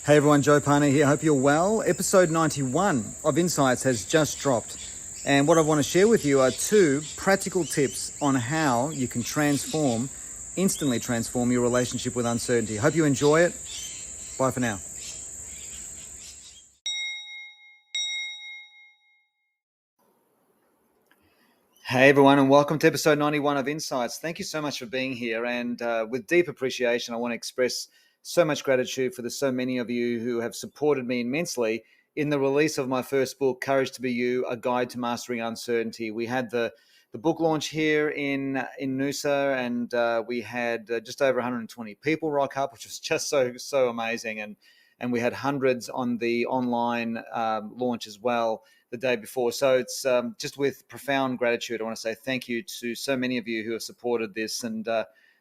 Hey everyone, Joe Pane here. Hope you're well. Episode 91 of Insights has just dropped. And what I want to share with you are 2 practical tips on how you can instantly transform your relationship with uncertainty. Hope you enjoy it. Bye for now. Hey everyone, and welcome to episode 91 of Insights. Thank you so much for being here. And with deep appreciation, I want to express so much gratitude for the so many of you who have supported me immensely in the release of my first book, Courage to Be You, A Guide to Mastering Uncertainty. We had the book launch here in Noosa, and we had just over 120 people rock up, which was just so amazing. And we had hundreds on the online launch as well the day before. So it's just with profound gratitude, I want to say thank you to so many of you who have supported this. And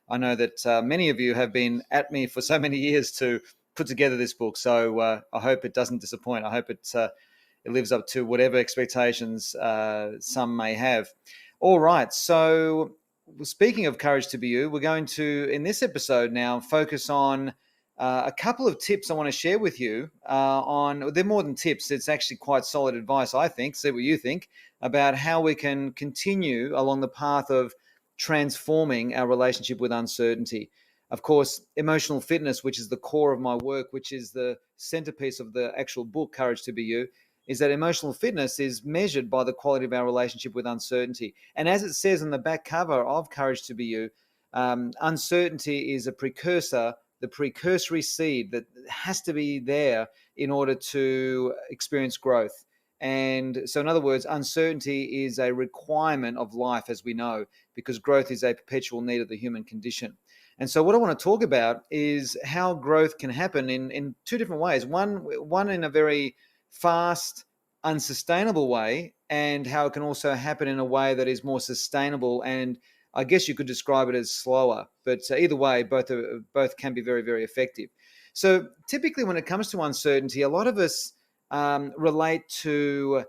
I know that many of you have been at me for so many years to put together this book. So I hope it doesn't disappoint. I hope it lives up to whatever expectations some may have. All right. So speaking of Courage to Be You, we're going to, in this episode now, focus on a couple of tips I want to share with you they're more than tips. It's actually quite solid advice, I think. See what you think about how we can continue along the path of transforming our relationship with uncertainty. Of course, emotional fitness, which is the core of my work, which is the centerpiece of the actual book, Courage to Be You, is that emotional fitness is measured by the quality of our relationship with uncertainty. And as it says on the back cover of Courage to Be You, uncertainty is a precursor, the precursory seed that has to be there in order to experience growth. And so, in other words, uncertainty is a requirement of life, as we know, because growth is a perpetual need of the human condition. And so what I want to talk about is how growth can happen in 2 different ways. One in a very fast, unsustainable way, and how it can also happen in a way that is more sustainable, and I guess you could describe it as slower. But either way, both can be very, very effective. So typically when it comes to uncertainty, a lot of us relate to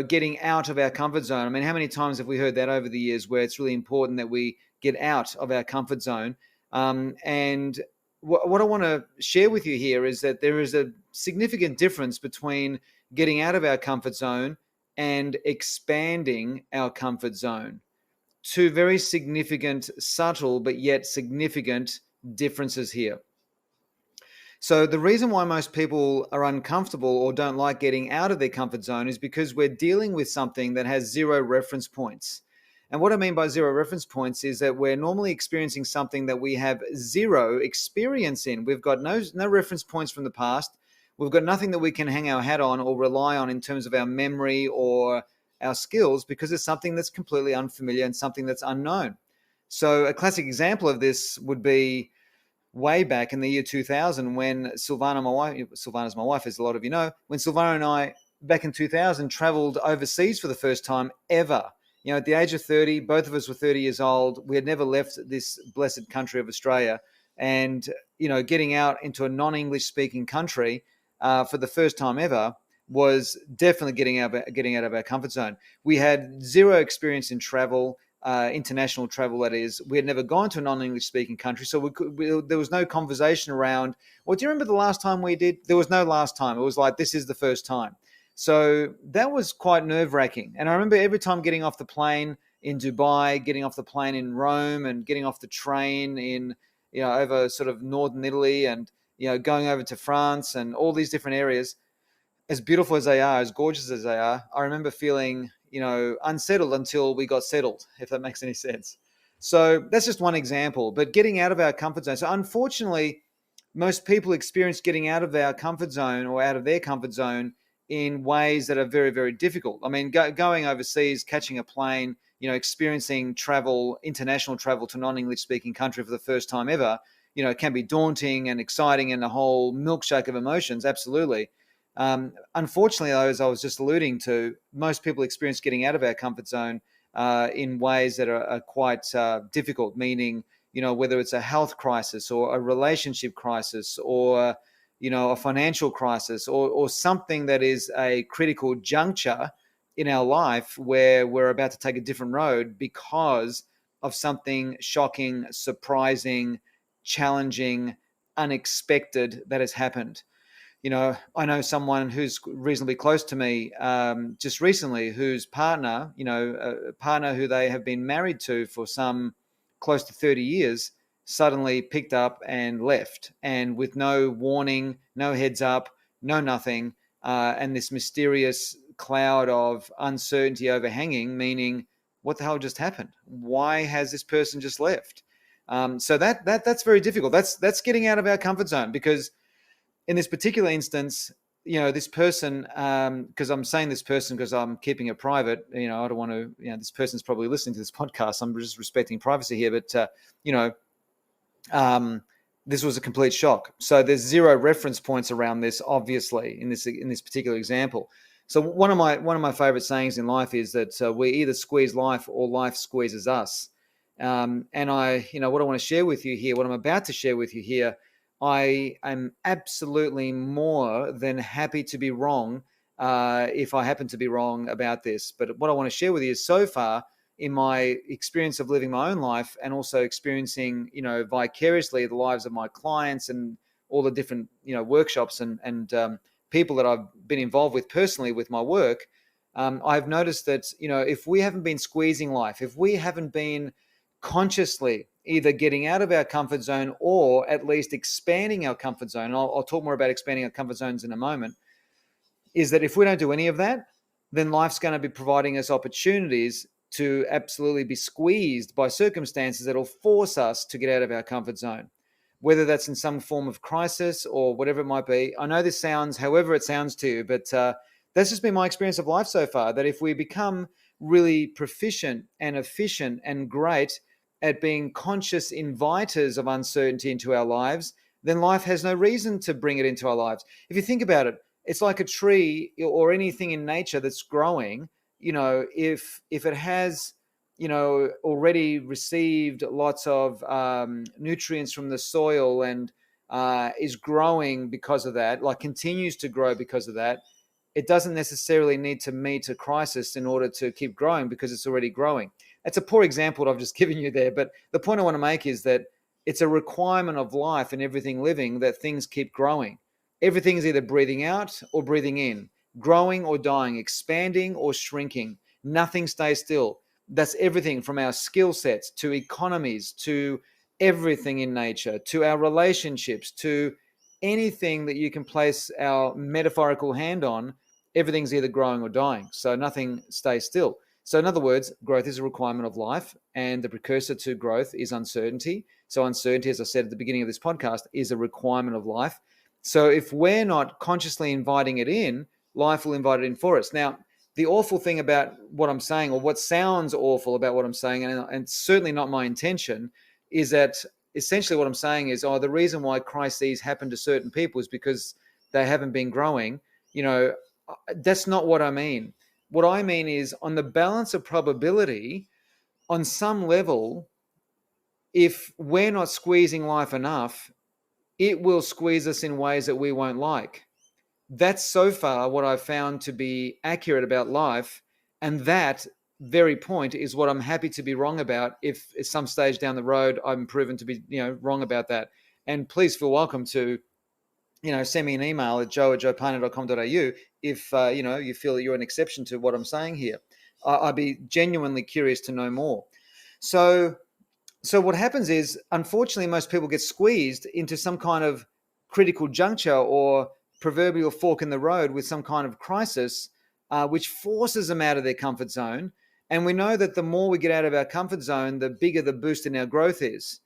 getting out of our comfort zone. I mean, how many times have we heard that over the years, where it's really important that we get out of our comfort zone? And what I want to share with you here is that there is a significant difference between getting out of our comfort zone and expanding our comfort zone. 2 very significant, subtle, but yet significant differences here. So the reason why most people are uncomfortable or don't like getting out of their comfort zone is because we're dealing with something that has 0 reference points. And what I mean by 0 reference points is that we're normally experiencing something that we have 0 experience in. We've got no reference points from the past. We've got nothing that we can hang our hat on or rely on in terms of our memory or our skills, because it's something that's completely unfamiliar and something that's unknown. So a classic example of this would be way back in the year 2000 when Silvana's my wife, as a lot of you know, when Silvana and I, back in 2000, traveled overseas for the first time ever. At the age of 30, both of us were 30 years old. We had never left this blessed country of Australia. And, getting out into a non-English speaking country for the first time ever was definitely getting out of our comfort zone. We had 0 experience in travel, international travel, that is. We had never gone to a non-English speaking country, so there was no conversation around, well, do you remember the last time we did? There was no last time. It was like, this is the first time. So that was quite nerve-wracking. And I remember every time getting off the plane in Dubai, getting off the plane in Rome, and getting off the train in, over sort of northern Italy, and, going over to France and all these different areas, as beautiful as they are, as gorgeous as they are, I remember feeling, unsettled until we got settled, if that makes any sense. So that's just one example, but getting out of our comfort zone. So unfortunately, most people experience getting out of our comfort zone or out of their comfort zone in ways that are very, very difficult. I mean, going overseas, catching a plane, experiencing travel, international travel to non-English speaking country for the first time ever, it can be daunting and exciting and a whole milkshake of emotions. Absolutely. Unfortunately, though, as I was just alluding to, most people experience getting out of our comfort zone in ways that are quite difficult, meaning, whether it's a health crisis or a relationship crisis or, a financial crisis or something that is a critical juncture in our life where we're about to take a different road because of something shocking, surprising, challenging, unexpected that has happened. I know someone who's reasonably close to me, just recently, whose partner, a partner who they have been married to for some close to 30 years, suddenly picked up and left, and with no warning, no heads up, no nothing, and this mysterious cloud of uncertainty overhanging, meaning, what the hell just happened? Why has this person just left? So that's very difficult. That's getting out of our comfort zone, because in this particular instance, this person, because I'm saying this person because I'm keeping it private. I don't want to. This person's probably listening to this podcast. I'm just respecting privacy here, but you know, this was a complete shock. So there's zero reference points around this, obviously, in this particular example. So one of my favorite sayings in life is that we either squeeze life or life squeezes us. And what I want to share with you here, what I'm about to share with you here, I am absolutely more than happy to be wrong if I happen to be wrong about this. But what I want to share with you is, so far in my experience of living my own life, and also experiencing, vicariously the lives of my clients and all the different, workshops and people that I've been involved with personally with my work, I've noticed that, if we haven't been squeezing life, if we haven't been consciously either getting out of our comfort zone or at least expanding our comfort zone, and I'll talk more about expanding our comfort zones in a moment, is that if we don't do any of that, then life's going to be providing us opportunities to absolutely be squeezed by circumstances that will force us to get out of our comfort zone, whether that's in some form of crisis or whatever it might be. I know this sounds however it sounds to you, but that's just been my experience of life so far, that if we become really proficient and efficient and great at being conscious inviters of uncertainty into our lives, then life has no reason to bring it into our lives. If you think about it, it's like a tree or anything in nature that's growing. If it has, already received lots of nutrients from the soil and is growing because of that, like continues to grow because of that, it doesn't necessarily need to meet a crisis in order to keep growing, because it's already growing. It's a poor example that I've just given you there, but the point I want to make is that it's a requirement of life and everything living that things keep growing. Everything is either breathing out or breathing in, growing or dying, expanding or shrinking. Nothing stays still. That's everything from our skill sets to economies to everything in nature, to our relationships, to anything that you can place our metaphorical hand on. Everything's either growing or dying. So nothing stays still. So in other words, growth is a requirement of life, and the precursor to growth is uncertainty. So uncertainty, as I said at the beginning of this podcast, is a requirement of life. So if we're not consciously inviting it in, life will invite it in for us. Now, the awful thing about what I'm saying, or what sounds awful about what I'm saying, and certainly not my intention, is that essentially what I'm saying is, the reason why crises happen to certain people is because they haven't been growing. That's not what I mean. What I mean is, on the balance of probability, on some level, if we're not squeezing life enough, it will squeeze us in ways that we won't like. That's so far what I've found to be accurate about life. And that very point is what I'm happy to be wrong about, if at some stage down the road I'm proven to be wrong about that. And please feel welcome to send me an email at joe@joepane.com.au if you feel that you're an exception to what I'm saying here. I'd be genuinely curious to know more. So what happens is, unfortunately, most people get squeezed into some kind of critical juncture or proverbial fork in the road with some kind of crisis, which forces them out of their comfort zone. And we know that the more we get out of our comfort zone, the bigger the boost in our growth is.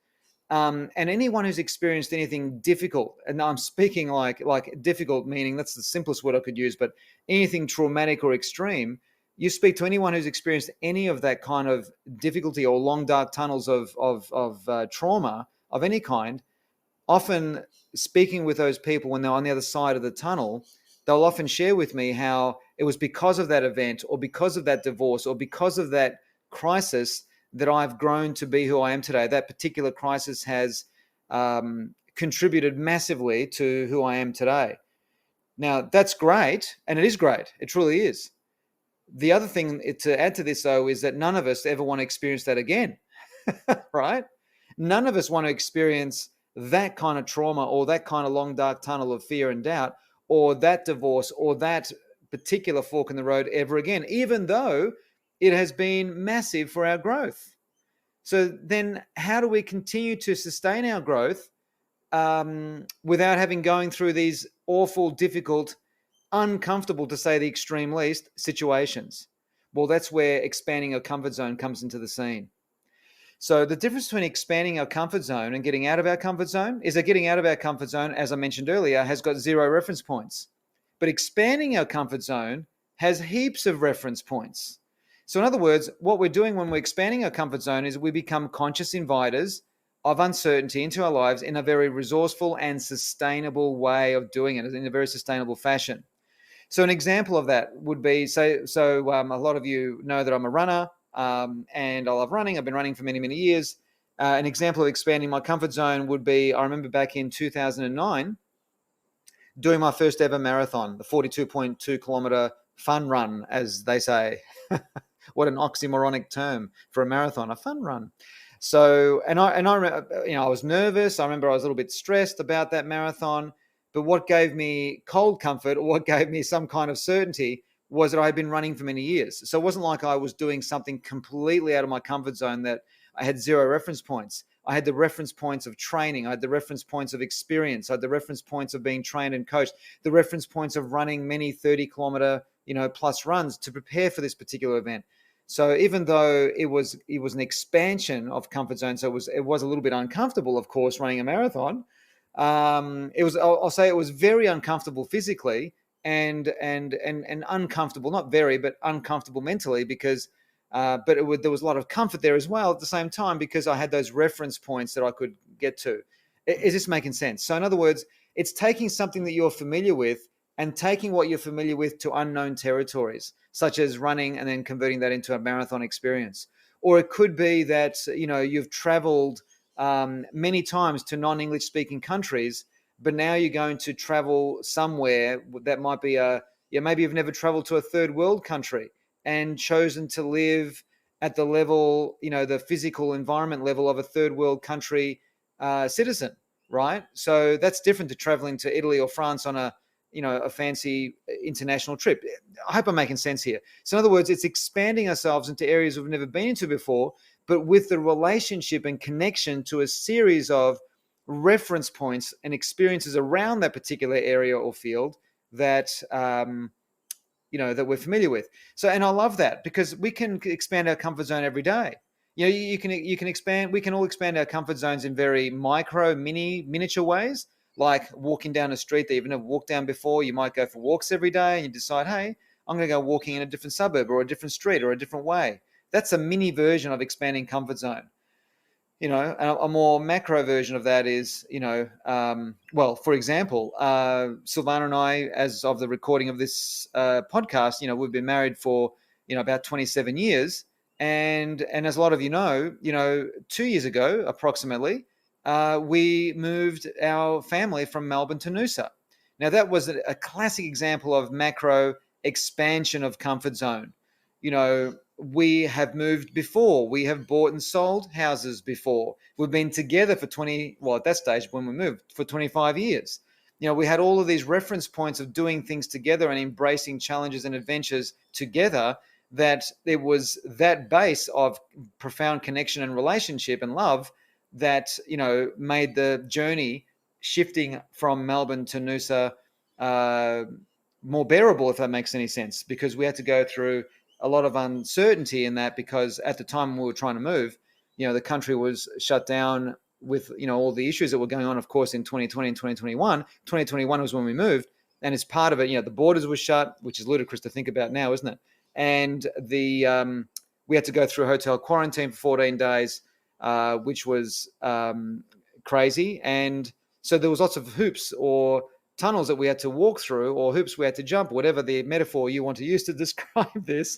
And anyone who's experienced anything difficult, and I'm speaking like difficult, meaning that's the simplest word I could use, but anything traumatic or extreme, you speak to anyone who's experienced any of that kind of difficulty or long dark tunnels of trauma of any kind, often speaking with those people when they're on the other side of the tunnel, they'll often share with me how it was because of that event or because of that divorce or because of that crisis that I've grown to be who I am today. That particular crisis has contributed massively to who I am today. Now, that's great, and it is great. It truly is. The other thing to add to this, though, is that none of us ever want to experience that again, right? None of us want to experience that kind of trauma or that kind of long, dark tunnel of fear and doubt, or that divorce or that particular fork in the road ever again, even though it has been massive for our growth. So then how do we continue to sustain our growth without having going through these awful, difficult, uncomfortable, to say the extreme least, situations? Well, that's where expanding our comfort zone comes into the scene. So the difference between expanding our comfort zone and getting out of our comfort zone is that getting out of our comfort zone, as I mentioned earlier, has got 0 reference points. But expanding our comfort zone has heaps of reference points. So in other words, what we're doing when we're expanding our comfort zone is we become conscious inviters of uncertainty into our lives in a very resourceful and sustainable way of doing it, in a very sustainable fashion. So an example of that would be, a lot of you know that I'm a runner, and I love running. I've been running for many, many years. An example of expanding my comfort zone would be, I remember back in 2009, doing my first ever marathon, the 42.2 kilometer fun run, as they say. What an oxymoronic term for a marathon, a fun run. So, I remember, I was nervous. I remember I was a little bit stressed about that marathon. But what gave me cold comfort, or what gave me some kind of certainty, was that I had been running for many years. So it wasn't like I was doing something completely out of my comfort zone that I had 0 reference points. I had the reference points of training. I had the reference points of experience. I had the reference points of being trained and coached, the reference points of running many 30-kilometer, plus runs to prepare for this particular event. So even though it was an expansion of comfort zone, so it was a little bit uncomfortable, of course, running a marathon. I'll say it was very uncomfortable physically, and uncomfortable, not very, but uncomfortable mentally, because there was a lot of comfort there as well at the same time, because I had those reference points that I could get to. Is this making sense? So in other words, it's taking something that you're familiar with and taking what you're familiar with to unknown territories, such as running, and then converting that into a marathon experience. Or it could be that, you've traveled many times to non-English speaking countries, but now you're going to travel somewhere that might be maybe you've never traveled to a third world country and chosen to live at the level, the physical environment level of a third world country citizen, right? So that's different to traveling to Italy or France on a fancy international trip. I hope I'm making sense here. So in other words, it's expanding ourselves into areas we've never been into before, but with the relationship and connection to a series of reference points and experiences around that particular area or field that that we're familiar with. So, and I love that, because we can expand our comfort zone every day. You can expand. We can all expand our comfort zones in very micro, miniature ways, like walking down a street that you've never walked down before. You might go for walks every day, and you decide, hey, I'm going to go walking in a different suburb or a different street or a different way. That's a mini version of expanding comfort zone. A more macro version of that is, for example, Silvana and I, as of the recording of this podcast, we've been married for, about 27 years. And as a lot of 2 years ago, approximately, we moved our family from Melbourne to Noosa. Now, that was a classic example of macro expansion of comfort zone. We have moved before. We have bought and sold houses before. We've been together for at that stage when we moved, for 25 years. We had all of these reference points of doing things together and embracing challenges and adventures together, that it was that base of profound connection and relationship and love that, made the journey shifting from Melbourne to Noosa more bearable, if that makes any sense, because we had to go through a lot of uncertainty in that, because at the time we were trying to move, the country was shut down with, all the issues that were going on, of course, in 2020 and 2021. 2021 was when we moved. And as part of it, the borders were shut, which is ludicrous to think about now, isn't it? And we had to go through a hotel quarantine for 14 days, which was crazy. And so there was lots of hoops or tunnels that we had to walk through, or hoops we had to jump, whatever the metaphor you want to use to describe this,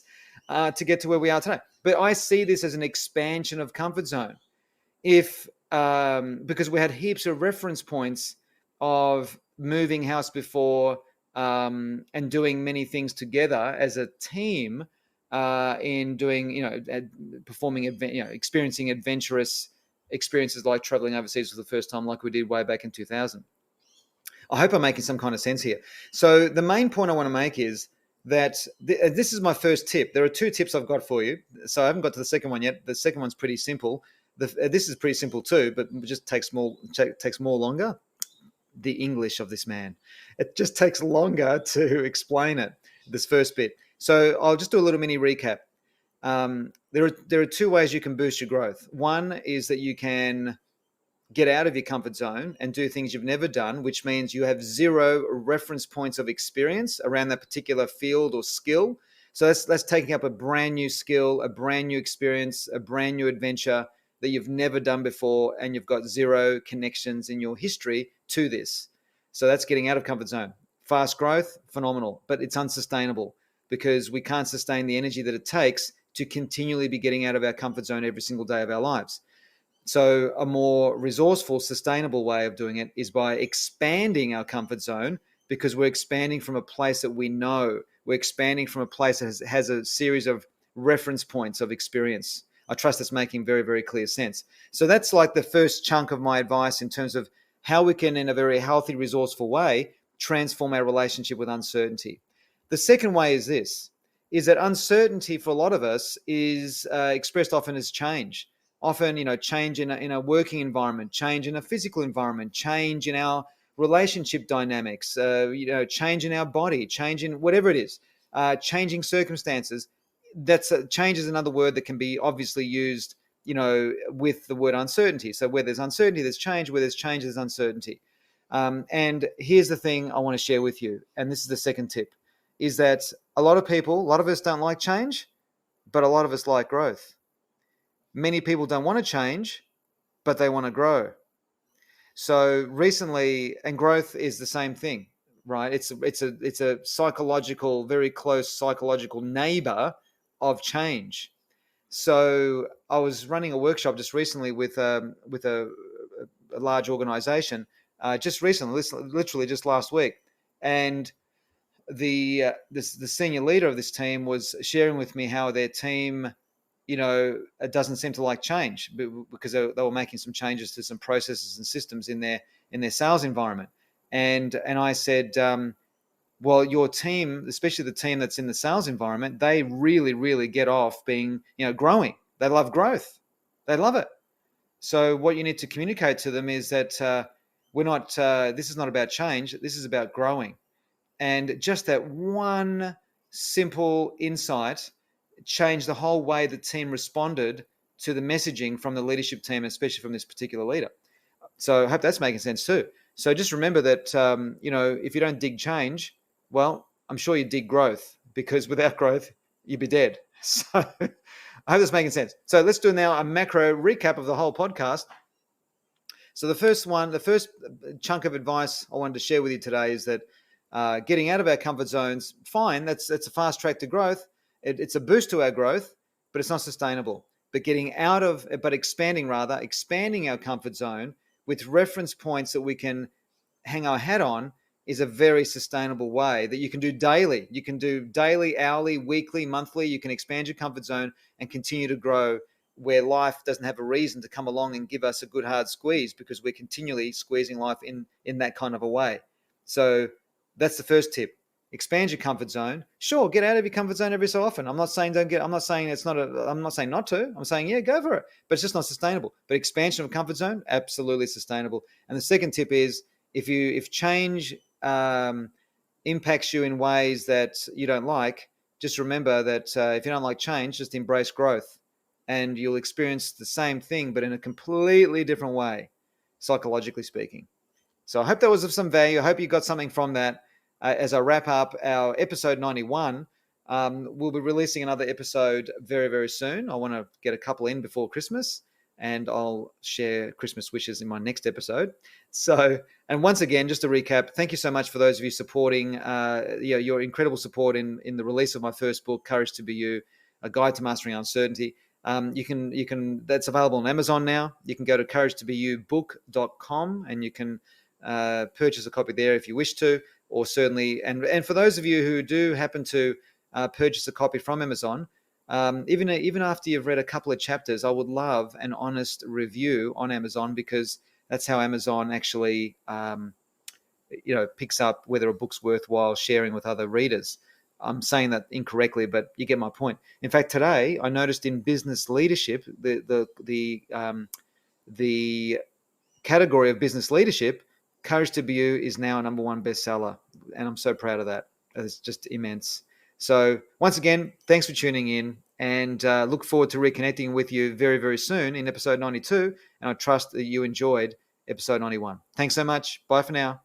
to get to where we are today. But I see this as an expansion of comfort zone. Because we had heaps of reference points of moving house before, and doing many things together as a team, in doing, performing, experiencing adventurous experiences like traveling overseas for the first time, like we did way back in 2000. I hope I'm making some kind of sense here. So the main point I want to make is that this is my first tip. There are two tips I've got for you. So I haven't got to the second one yet. The second one's pretty simple. This is pretty simple too, but it just takes more longer. The English of this man. It just takes longer to explain it, this first bit. So I'll just do a little mini recap. There are two ways you can boost your growth. One is that you can get out of your comfort zone and do things you've never done, which means you have zero reference points of experience around that particular field or skill. So that's taking up a brand new skill, a brand new experience, a brand new adventure that you've never done before, and you've got zero connections in your history to this. So that's getting out of comfort zone. Fast growth, phenomenal, but it's unsustainable because we can't sustain the energy that it takes to continually be getting out of our comfort zone every single day of our lives. So a more resourceful, sustainable way of doing it is by expanding our comfort zone, because we're expanding from a place that we know. We're expanding from a place that has a series of reference points of experience. I trust that's making very, very clear sense. So that's like the first chunk of my advice in terms of how we can, in a very healthy, resourceful way, transform our relationship with uncertainty. The second way is this, is that uncertainty for a lot of us is expressed often as change. Often, change in a working environment, change in a physical environment, change in our relationship dynamics, change in our body, change in whatever it is, changing circumstances. Change is another word that can be obviously used, with the word uncertainty. So where there's uncertainty, there's change. Where there's change, there's uncertainty. And here's the thing I want to share with you, and this is the second tip, is that a lot of us don't like change, but a lot of us like growth. Many people don't want to change, but they want to grow. So recently, and growth is the same thing, right? It's a psychological, very close psychological neighbor of change. So I was running a workshop just recently with a large organization, just recently, literally just last week, and the senior leader of this team was sharing with me how their team, it doesn't seem to like change because they were making some changes to some processes and systems in their sales environment. And I said, well, your team, especially the team that's in the sales environment, they really, really get off being, growing. They love growth. They love it. So what you need to communicate to them is that we're not. This is not about change. This is about growing. And just that one simple insight changed the whole way the team responded to the messaging from the leadership team, especially from this particular leader. So I hope that's making sense too. So just remember that, if you don't dig change, well, I'm sure you dig growth, because without growth, you'd be dead. So I hope that's making sense. So let's do now a macro recap of the whole podcast. So the first chunk of advice I wanted to share with you today is that getting out of our comfort zones, fine, that's a fast track to growth. It's a boost to our growth, but it's not sustainable. But expanding our comfort zone with reference points that we can hang our hat on is a very sustainable way that you can do daily. You can do daily, hourly, weekly, monthly. You can expand your comfort zone and continue to grow, where life doesn't have a reason to come along and give us a good hard squeeze, because we're continually squeezing life in that kind of a way. So that's the first tip. Expand your comfort zone. Sure, get out of your comfort zone every so often. I'm not saying not to. I'm saying, yeah, go for it. But it's just not sustainable. But expansion of comfort zone, absolutely sustainable. And the second tip is, if change impacts you in ways that you don't like, just remember that if you don't like change, just embrace growth, and you'll experience the same thing, but in a completely different way, psychologically speaking. So I hope that was of some value. I hope you got something from that. As I wrap up our episode 91, we'll be releasing another episode very, very soon. I want to get a couple in before Christmas, and I'll share Christmas wishes in my next episode. So, and once again, just to recap, thank you so much for those of you supporting, your incredible support in the release of my first book, Courage to Be You, A Guide to Mastering Uncertainty. That's available on Amazon now. You can go to couragetobeyoubook.com and you can purchase a copy there if you wish to, or certainly, and for those of you who do happen to purchase a copy from Amazon, even after you've read a couple of chapters, I would love an honest review on Amazon, because that's how Amazon actually picks up whether a book's worthwhile sharing with other readers. I'm saying that incorrectly, but you get my point. In fact, today I noticed in business leadership, the category of business leadership, Courage to Be You is now a number one bestseller, and I'm so proud of that. It's just immense. So once again, thanks for tuning in, and look forward to reconnecting with you very, very soon in episode 92. And I trust that you enjoyed episode 91. Thanks so much. Bye for now.